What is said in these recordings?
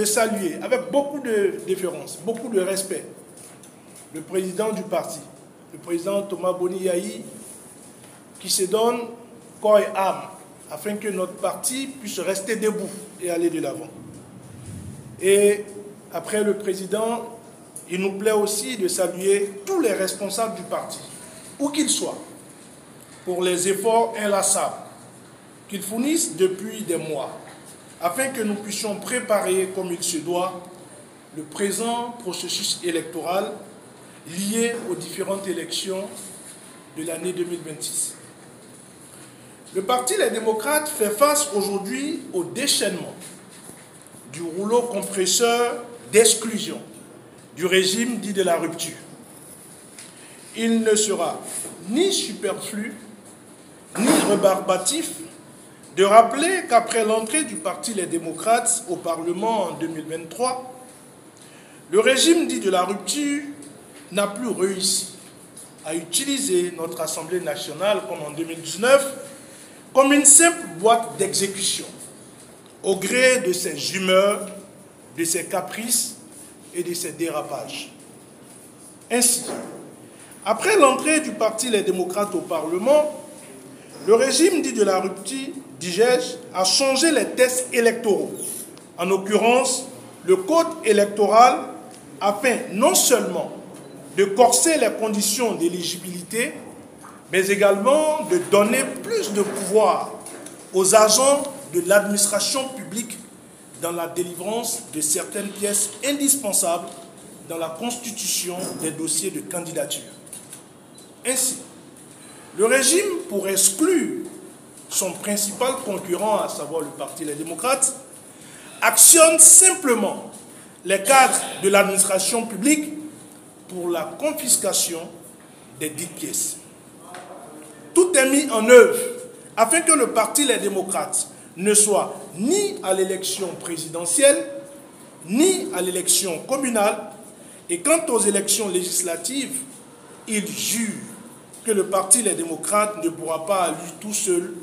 de saluer avec beaucoup de déférence, beaucoup de respect, le président du parti, le président Thomas Boni Yahi, qui se donne corps et âme afin que notre parti puisse rester debout et aller de l'avant. Et après le président, il nous plaît aussi de saluer tous les responsables du parti, où qu'ils soient, pour les efforts inlassables qu'ils fournissent depuis des mois, afin que nous puissions préparer comme il se doit le présent processus électoral lié aux différentes élections de l'année 2026. Le Parti Les Démocrates fait face aujourd'hui au déchaînement du rouleau compresseur d'exclusion du régime dit de la rupture. Il ne sera ni superflu, ni rébarbatif de rappeler qu'après l'entrée du Parti Les Démocrates au Parlement en 2023, le régime dit de la rupture n'a plus réussi à utiliser notre Assemblée nationale comme en 2019 comme une simple boîte d'exécution au gré de ses humeurs, de ses caprices et de ses dérapages. Ainsi, après l'entrée du Parti Les Démocrates au Parlement, le régime dit de la rupture, dis-je, a changé les tests électoraux, en l'occurrence le code électoral, afin non seulement de corser les conditions d'éligibilité, mais également de donner plus de pouvoir aux agents de l'administration publique dans la délivrance de certaines pièces indispensables dans la constitution des dossiers de candidature. Ainsi, le régime, pour exclure son principal concurrent, à savoir le Parti Les Démocrates, actionne simplement les cadres de l'administration publique pour la confiscation des dites pièces. Tout est mis en œuvre afin que le Parti Les Démocrates ne soit ni à l'élection présidentielle, ni à l'élection communale. Et quant aux élections législatives, il jure que le Parti Les Démocrates ne pourra pas à lui tout seul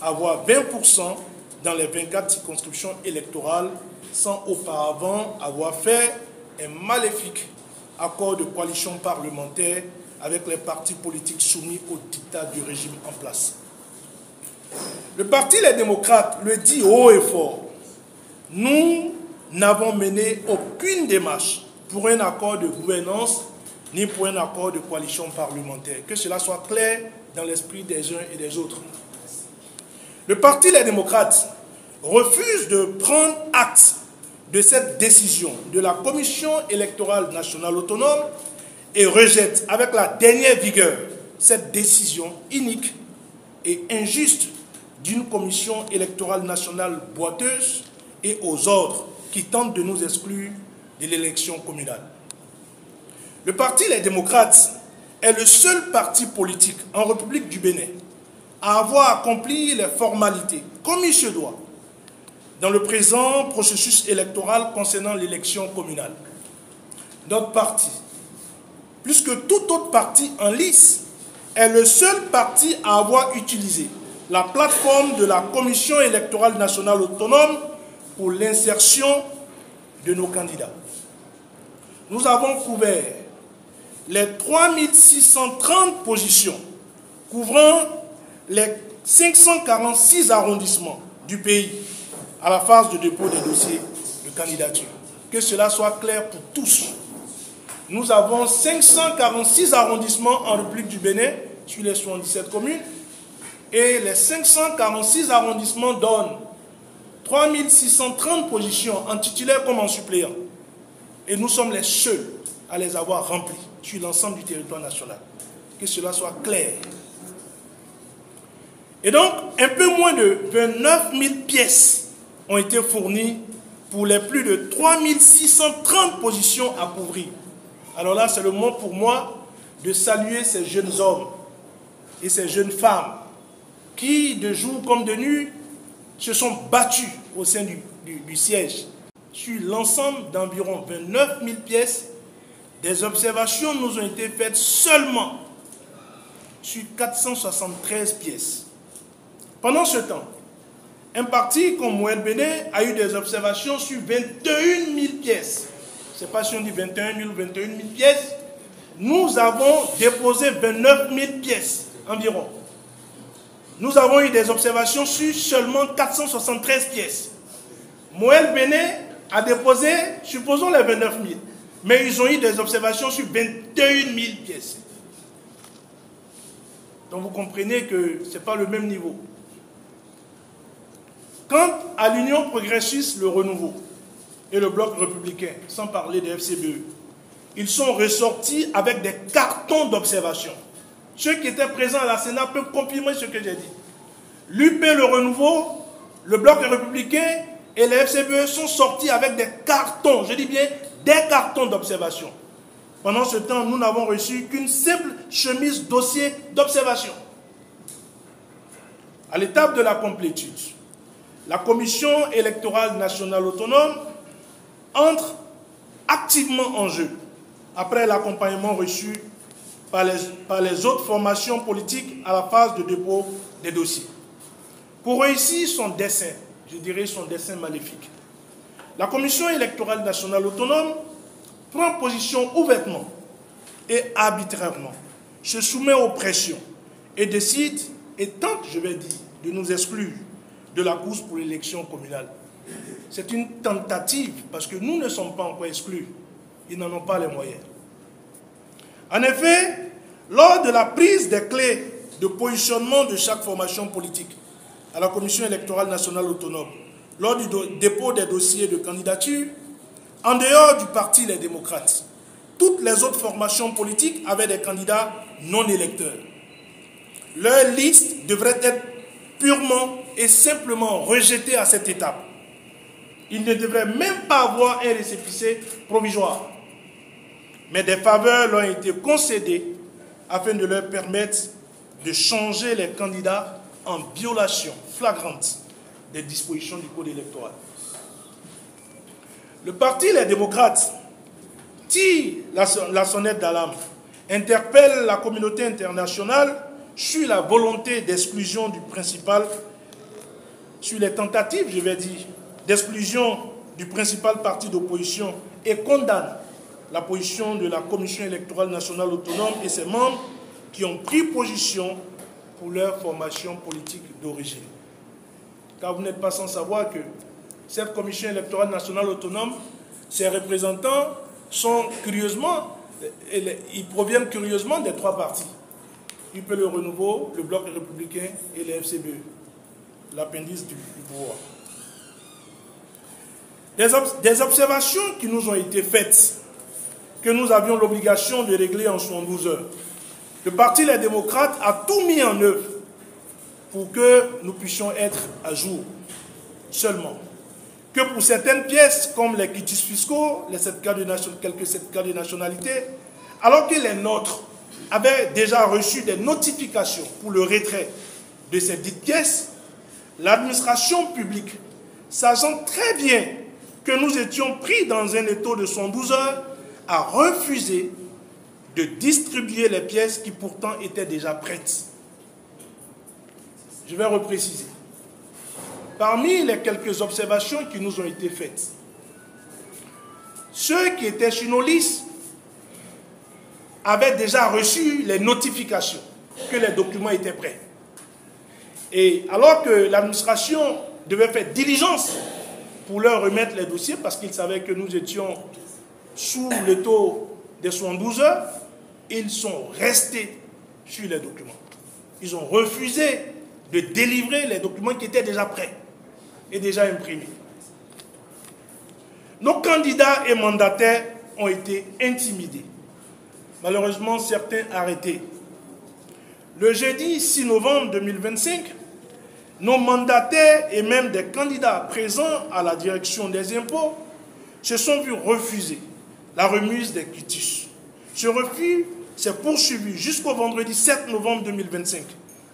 avoir 20% dans les 24 circonscriptions électorales sans auparavant avoir fait un maléfique accord de coalition parlementaire avec les partis politiques soumis au diktat du régime en place. Le Parti Les Démocrates le dit haut et fort. Nous n'avons mené aucune démarche pour un accord de gouvernance ni pour un accord de coalition parlementaire. Que cela soit clair dans l'esprit des uns et des autres. Le Parti Les Démocrates refuse de prendre acte de cette décision de la Commission électorale nationale autonome et rejette avec la dernière vigueur cette décision inique et injuste d'une commission électorale nationale boiteuse et aux ordres qui tentent de nous exclure de l'élection communale. Le Parti Les Démocrates est le seul parti politique en République du Bénin à avoir accompli les formalités comme il se doit dans le présent processus électoral concernant l'élection communale. Notre parti, plus que tout autre parti en lice, est le seul parti à avoir utilisé la plateforme de la Commission électorale nationale autonome pour l'insertion de nos candidats. Nous avons couvert les 3630 positions couvrant les 546 arrondissements du pays à la phase de dépôt des dossiers de candidature. Que cela soit clair pour tous. Nous avons 546 arrondissements en République du Bénin sur les 77 communes et les 546 arrondissements donnent 3630 positions en titulaire comme en suppléant. Et nous sommes les seuls à les avoir remplies sur l'ensemble du territoire national. Que cela soit clair. Et donc, un peu moins de 29 000 pièces ont été fournies pour les plus de 3630 positions à couvrir. Alors là, c'est le moment pour moi de saluer ces jeunes hommes et ces jeunes femmes qui, de jour comme de nuit, se sont battus au sein du siège. Sur l'ensemble d'environ 29 000 pièces, des observations nous ont été faites seulement sur 473 pièces. Pendant ce temps, Un parti comme Moël Béné a eu des observations sur 21 000 pièces. Je ne sais pas si on dit 21 000 ou 21 000 pièces. Nous avons déposé 29 000 pièces environ. Nous avons eu des observations sur seulement 473 pièces. Moël Béné a déposé, supposons les 29 000, mais ils ont eu des observations sur 21 000 pièces. Donc vous comprenez que ce n'est pas le même niveau. Quant à l'Union progressiste, le Renouveau et le Bloc républicain, sans parler des FCBE, ils sont ressortis avec des cartons d'observation. Ceux qui étaient présents à la Sénat peuvent confirmer ce que j'ai dit. L'UP, le Renouveau, le Bloc républicain et les FCBE sont sortis avec des cartons, je dis bien des cartons d'observation. Pendant ce temps, nous n'avons reçu qu'une simple chemise dossier d'observation. À l'étape de la complétude, la Commission électorale nationale autonome entre activement en jeu après l'accompagnement reçu par les autres formations politiques à la phase de dépôt des dossiers. Pour réussir son dessein, je dirais son dessein maléfique, la Commission électorale nationale autonome prend position ouvertement et arbitrairement, se soumet aux pressions et décide, et tente, je vais dire, de nous exclure de la course pour l'élection communale. C'est une tentative parce que nous ne sommes pas encore exclus. Ils n'en ont pas les moyens. En effet, lors de la prise des clés de positionnement de chaque formation politique à la Commission électorale nationale autonome, lors du dépôt des dossiers de candidature, en dehors du parti Les Démocrates, toutes les autres formations politiques avaient des candidats non électeurs. Leur liste devrait être purement et simplement rejetée à cette étape. Ils ne devraient même pas avoir un récépissé provisoire. Mais des faveurs leur ont été concédées afin de leur permettre de changer les candidats en violation flagrante des dispositions du Code électoral. Le parti Les Démocrates tire la sonnette d'alarme, interpelle la communauté internationale sur la volonté d'exclusion du principal, sur les tentatives, je vais dire, d'exclusion du principal parti d'opposition et condamne la position de la Commission électorale nationale autonome et ses membres qui ont pris position pour leur formation politique d'origine. Car vous n'êtes pas sans savoir que cette Commission électorale nationale autonome, ses représentants sont curieusement, ils proviennent curieusement des trois partis. UP le Renouveau, le Bloc républicain et les FCBE, l'appendice du pouvoir. Des observations qui nous ont été faites, que nous avions l'obligation de régler en 72 heures. Le Parti Les Démocrates a tout mis en œuvre pour que nous puissions être à jour. Seulement, que pour certaines pièces, comme les quitus fiscaux, quelques 7 cas de nationalité, alors que les nôtres avaient déjà reçu des notifications pour le retrait de ces dites pièces, l'administration publique, sachant très bien que nous étions pris dans un étau de 112 heures, a refusé de distribuer les pièces qui pourtant étaient déjà prêtes. Je vais repréciser. Parmi les quelques observations qui nous ont été faites, ceux qui étaient sur nos listes avaient déjà reçu les notifications que les documents étaient prêts. Et alors que l'administration devait faire diligence pour leur remettre les dossiers, parce qu'ils savaient que nous étions sous le taux des 72 heures, ils sont restés sur les documents. Ils ont refusé de délivrer les documents qui étaient déjà prêts et déjà imprimés. Nos candidats et mandataires ont été intimidés. Malheureusement, certains arrêtés. Le jeudi 6 novembre 2025, nos mandataires et même des candidats présents à la direction des impôts se sont vus refuser la remise des quitus. Ce refus s'est poursuivi jusqu'au vendredi 7 novembre 2025,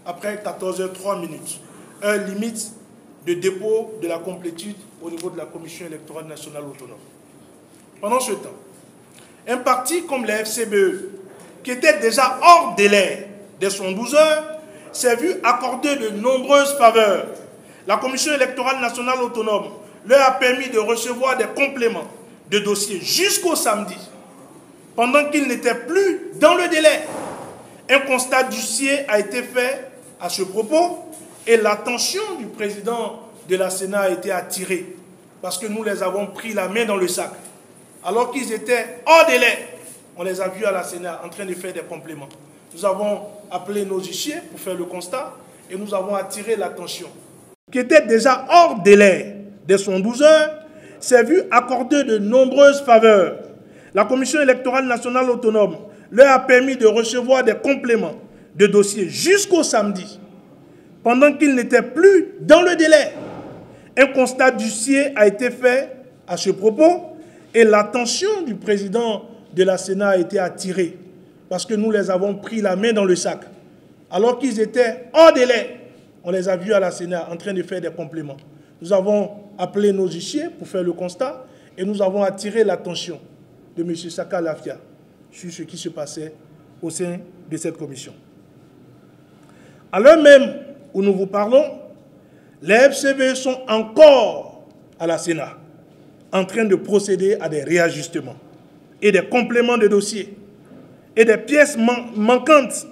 après 14h03, heure limite de dépôt de la complétude au niveau de la Commission électorale nationale autonome. Pendant ce temps, un parti comme les FCBE, qui était déjà hors délai des 112 heures, s'est vu accorder de nombreuses faveurs La Commission électorale nationale autonome leur a permis de recevoir des compléments de dossiers jusqu'au samedi, pendant qu'ils n'étaient plus dans le délai. Un constat d'huissier a été fait à ce propos et l'attention du président de la Sénat a été attirée parce que nous les avons pris la main dans le sac. Alors qu'ils étaient hors délai, on les a vus à la Sénat en train de faire des compléments. Nous avons appelé nos huissiers pour faire le constat et nous avons attiré l'attention. Qui était déjà hors délai des 112 heures, s'est vu accorder de nombreuses faveurs. La Commission électorale nationale autonome leur a permis de recevoir des compléments de dossiers jusqu'au samedi, pendant qu'ils n'étaient plus dans le délai. Un constat d'huissier a été fait à ce propos et l'attention du président de la Sénat a été attirée parce que nous les avons pris la main dans le sac. Alors qu'ils étaient hors délai, on les a vus à la Sénat en train de faire des compléments. Nous avons appelé nos huissiers pour faire le constat et nous avons attiré l'attention de M. Saka Lafia sur ce qui se passait au sein de cette commission. À l'heure même où nous vous parlons, les FCV sont encore à la Sénat en train de procéder à des réajustements et des compléments de dossiers et des pièces manquantes.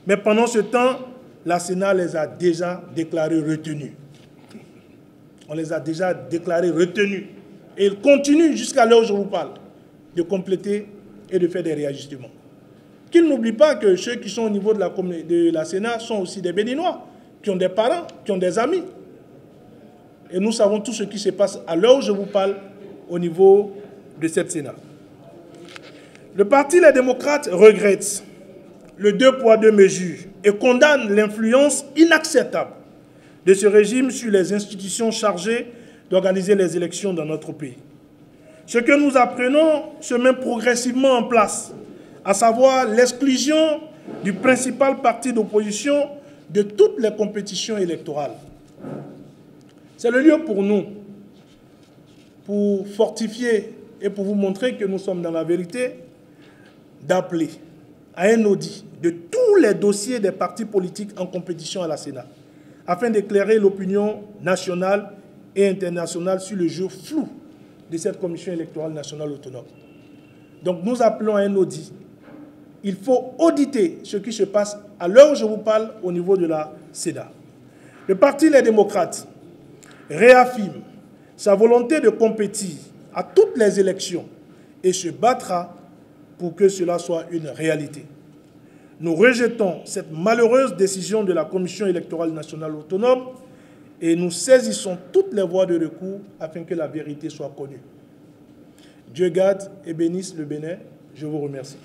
Mais pendant ce temps, la Sénat les a déjà déclarés retenus. On les a déjà déclarés retenus. Et ils continuent jusqu'à l'heure où je vous parle de compléter et de faire des réajustements. Qu'ils n'oublient pas que ceux qui sont au niveau de la Sénat sont aussi des Béninois, qui ont des parents, qui ont des amis. Et nous savons tout ce qui se passe à l'heure où je vous parle au niveau de cette Sénat. Le Parti Les Démocrates regrette le 2 poids 2 mesures et condamne l'influence inacceptable de ce régime sur les institutions chargées d'organiser les élections dans notre pays. Ce que nous apprenons se met progressivement en place, à savoir l'exclusion du principal parti d'opposition de toutes les compétitions électorales. C'est le lieu pour nous, pour fortifier et pour vous montrer que nous sommes dans la vérité, d'appeler à un audit de tous les dossiers des partis politiques en compétition à la Sénat, afin d'éclairer l'opinion nationale et internationale sur le jeu flou de cette Commission électorale nationale autonome. Donc nous appelons à un audit. Il faut auditer ce qui se passe à l'heure où je vous parle au niveau de la Sénat. Le Parti Les Démocrates réaffirme sa volonté de compétir à toutes les élections et se battra pour que cela soit une réalité. Nous rejetons cette malheureuse décision de la Commission électorale nationale autonome et nous saisissons toutes les voies de recours afin que la vérité soit connue. Dieu garde et bénisse le Bénin. Je vous remercie.